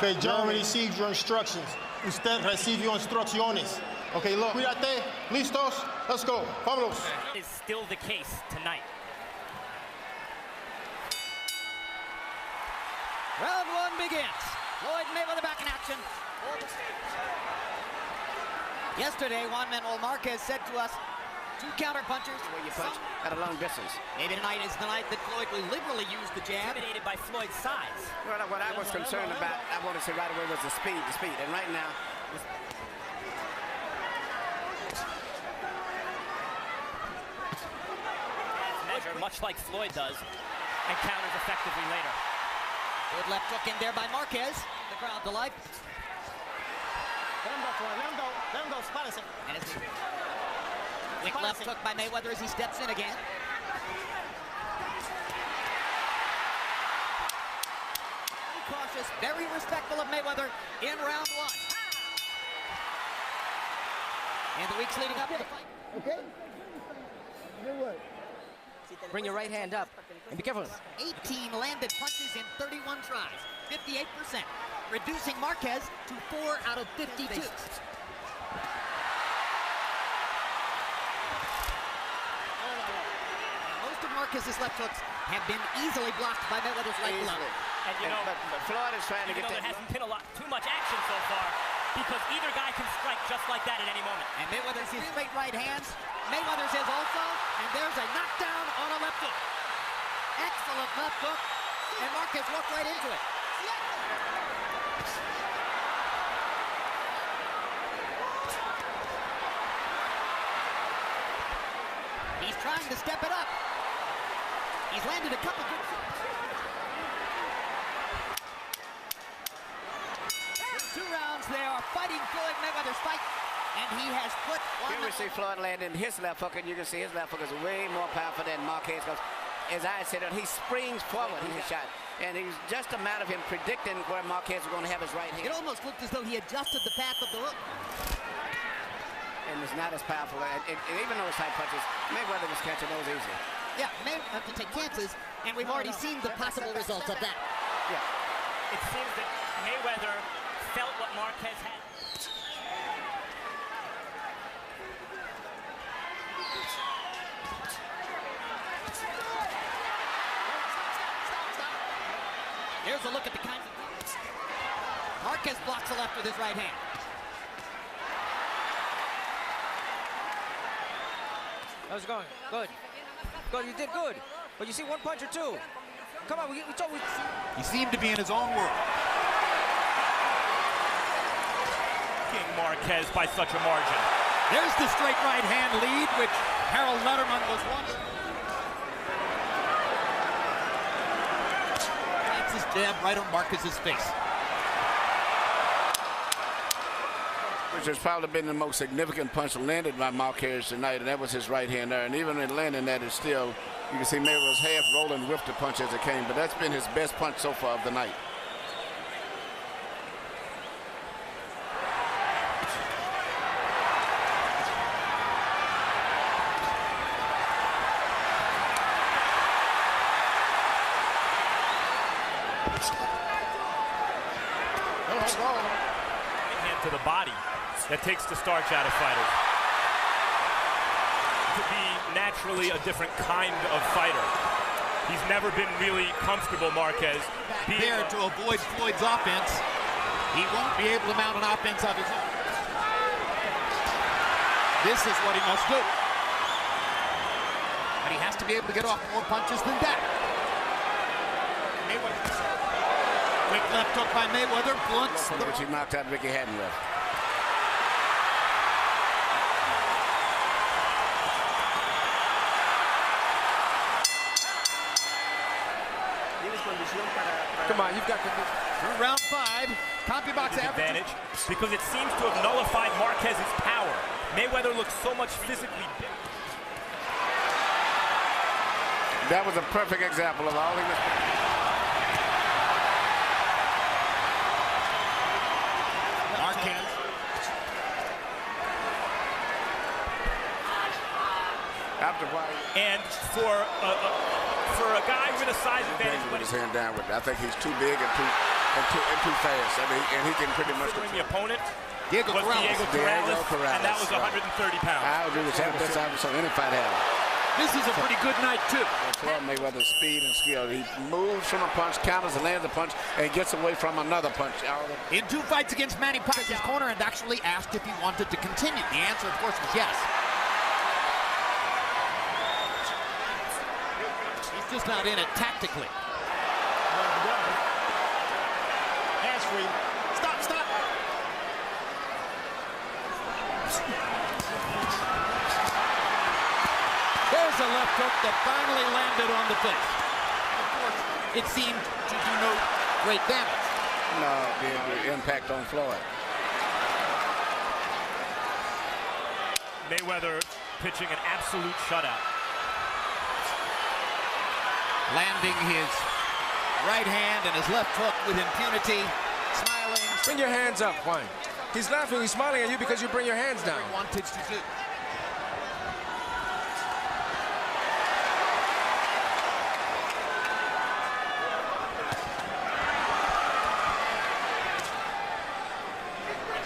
Okay, German receives your instructions. Usted recibió instrucciones. Okay, look, cuídate, listos, let's go, vámonos. Is still the case tonight. Round one begins. Floyd Mayweather back in action. Yesterday, Juan Manuel Marquez said to us, 2 counter punchers. Where you punch at a long distance. Maybe tonight is the night that Floyd will liberally use the jab. Intimidated by Floyd's size. Well, what I was concerned about, I wanted to say right away, was the speed. And right now, measure, much like Floyd does, and counters effectively later. Good left hook in there by Marquez. The crowd delight. Let him go, spárese. And it's quick left hook by Mayweather as he steps in again. Very cautious, very respectful of Mayweather in round one. In the weeks leading up to the fight. Okay? Then what? bring your right hand up and be careful. 18 landed punches in 31 tries, 58%, reducing Marquez to 4 out of 52. Most of Marquez's left hooks have been easily blocked by Mayweather's right glove. And you know, but Floyd is trying to get there hasn't been too much action so far, because either guy can strike just like that at any moment. And Mayweather's his straight right hands. Mayweather's his also, and there's a knockdown on a left hook. Excellent left hook, and Marquez walked right into it. He's trying to step it up. He's landed a couple good shots. 2 rounds, they are fighting Floyd Mayweather's fight, and he has put one. Here we see Floyd landing his left hook, and you can see his left hook is way more powerful than Marquez, because as I said, he springs forward, he's shot. And it was just a matter of him predicting where Marquez was going to have his right hand. It almost looked as though he adjusted the path of the hook. And it's not as powerful. And even those type punches, Mayweather was catching those easy. Yeah, may have to take chances, and we've already seen the possible results of that. Yeah. It seems that Mayweather felt what Marquez had. Here's a look at the kinds of things. Marquez blocks the left with his right hand. How's it going? Good. Good, you did good. But you see one punch or two. Come on, we He seemed to be in his own world. King Marquez by such a margin. There's the straight right hand lead, which Harold Letterman was once. That's his jab right on Marquez's face. Which has probably been the most significant punch landed by Marquez tonight, and that was his right hand there. And even in landing that, is still, you can see Mayweather's half rolling with the punch as it came, but that's been his best punch so far of the night. Hand to the body that takes the starch out of fighters. To be naturally a different kind of fighter. He's never been really comfortable, Marquez. There to avoid Floyd's offense. He won't be able to mount an offense of his own. This is what he must do. But he has to be able to get off more punches than that. Mayweather. Quick left hook by Mayweather, blunts the... Which he knocked out Ricky Hatton with. Come on, you've got to do. Through round 5, CompuBox advantage because it seems to have nullified Marquez's power. Mayweather looks so much physically bigger. That was a perfect example of all he was. Marquez. After a while. And for a guy with a size advantage, Put his hand down with it. I think he's too big and too and too fast. And he can pretty much considering the opponent Diego was Diego Corrales. Corrales, and that was 130 pounds. I agree with that. That's obviously any fight had. This is a pretty good night, too. Floyd Mayweather's speed and skill. He moves from a punch, counters and lands a punch, and gets away from another punch. In 2 fights against Manny Pacquiao's corner, and actually asked if he wanted to continue. The answer, of course, was yes. He's just not in it tactically. Hands free. Stop. There's a left hook that finally landed on the face. Of course, it seemed to do no great damage. No, the impact on Floyd. Mayweather pitching an absolute shutout. Landing his right hand and his left hook with impunity, smiling. Bring your hands up, Juan. He's laughing, he's smiling at you because you bring your hands down. Wanted to do.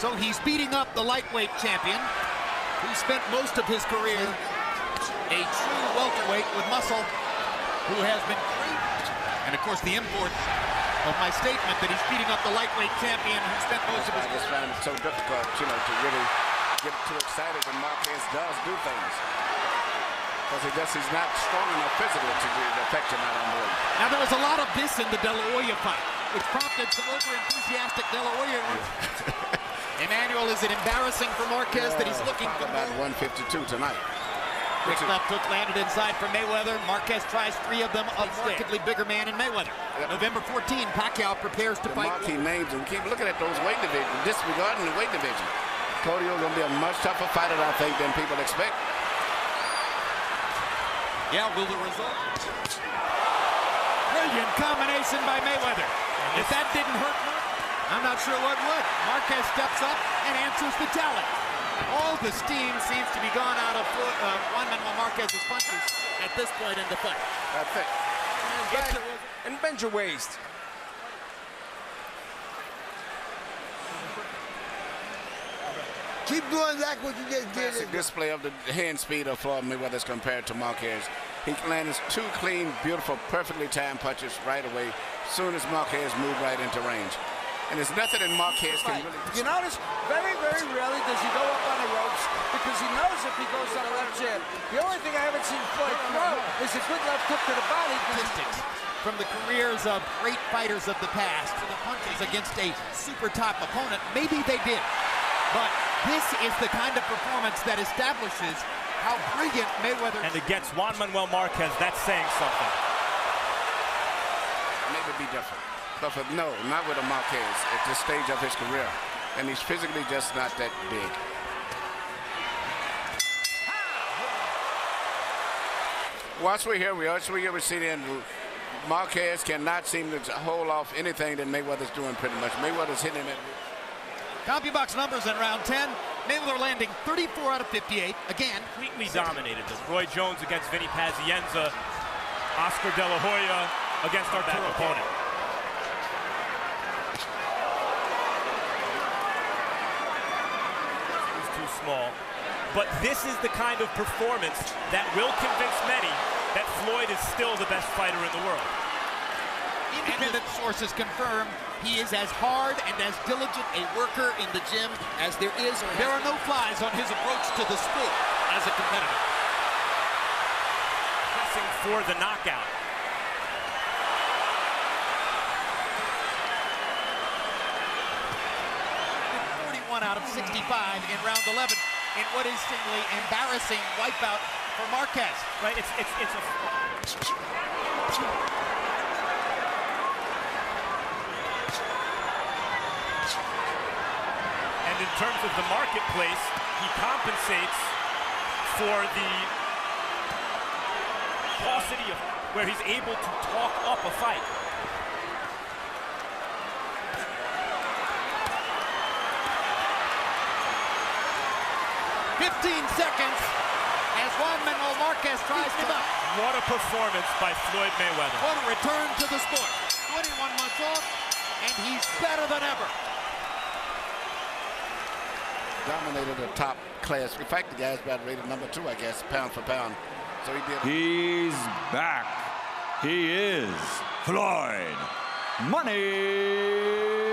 So he's beating up the lightweight champion, who spent most of his career a true welterweight with muscle, who has been great. And of course the import of my statement that he's beating up the lightweight champion who spent most of his career. I just find it so difficult, to really get too excited when Marquez does do things. Because he's not strong enough physically to affect him out on the way. Now there was a lot of this in the De La Hoya fight, which prompted some over-enthusiastic De La Hoya. Emmanuel, is it embarrassing for Marquez that he's looking for about 152 tonight? Quick left hook landed inside for Mayweather. Marquez tries 3 of them. A markedly bigger man in Mayweather. Yep. November 14, Pacquiao prepares to fight. Marquis names and keep looking at those weight divisions, disregarding the weight division. Cotio's going to be a much tougher fighter, I think, than people expect. Yeah, will the result? Brilliant combination by Mayweather. If that didn't hurt Marquez, I'm not sure what would. Marquez steps up and answers the challenge. All the steam seems to be gone out of Juan Manuel Marquez's punches at this point in the fight. That's it. And bend your waist. Keep doing like what you just did. Classic display of the hand speed of Floyd Mayweather as compared to Marquez. He lands 2 clean, beautiful, perfectly timed punches right away, as soon as Marquez moved right into range. And there's nothing in Marquez can really... You notice, very, very rarely does he go up on the ropes because he knows if he goes on a left jab. The only thing I haven't seen Floyd throw is a good left hook to the body. Statistics from the careers of great fighters of the past to the punches against a super top opponent. Maybe they did, but this is the kind of performance that establishes how brilliant Mayweather... And against Juan Manuel Marquez, that's saying something. Maybe be different. But no, not with a Marquez at this stage of his career. And he's physically just not that big. Once we're here, we're seeing Marquez cannot seem to hold off anything that Mayweather's doing pretty much. Mayweather's hitting it. CompuBox numbers in round 10. Mayweather landing 34 out of 58. Again, completely dominated them. Roy Jones against Vinny Pazienza. Oscar De La Hoya against Arturo opponent. Small. But this is the kind of performance that will convince many that Floyd is still the best fighter in the world. Independent sources confirm he is as hard and as diligent a worker in the gym as there is. There are no flies on his approach to the sport as a competitor. Pressing for the knockout. 41 out of 65 in round 11 in what is simply embarrassing wipeout for Marquez. Right, it's a... And in terms of the marketplace, he compensates for the paucity of where he's able to talk up a fight. 15 seconds as Juan Manuel Marquez tries to up. What a performance by Floyd Mayweather. What a return to the sport. 21 months off, and and he's better than ever. Dominated the top class. In fact, the guy's about rated number 2, I guess, pound for pound. So he did. He's back. He is Floyd Money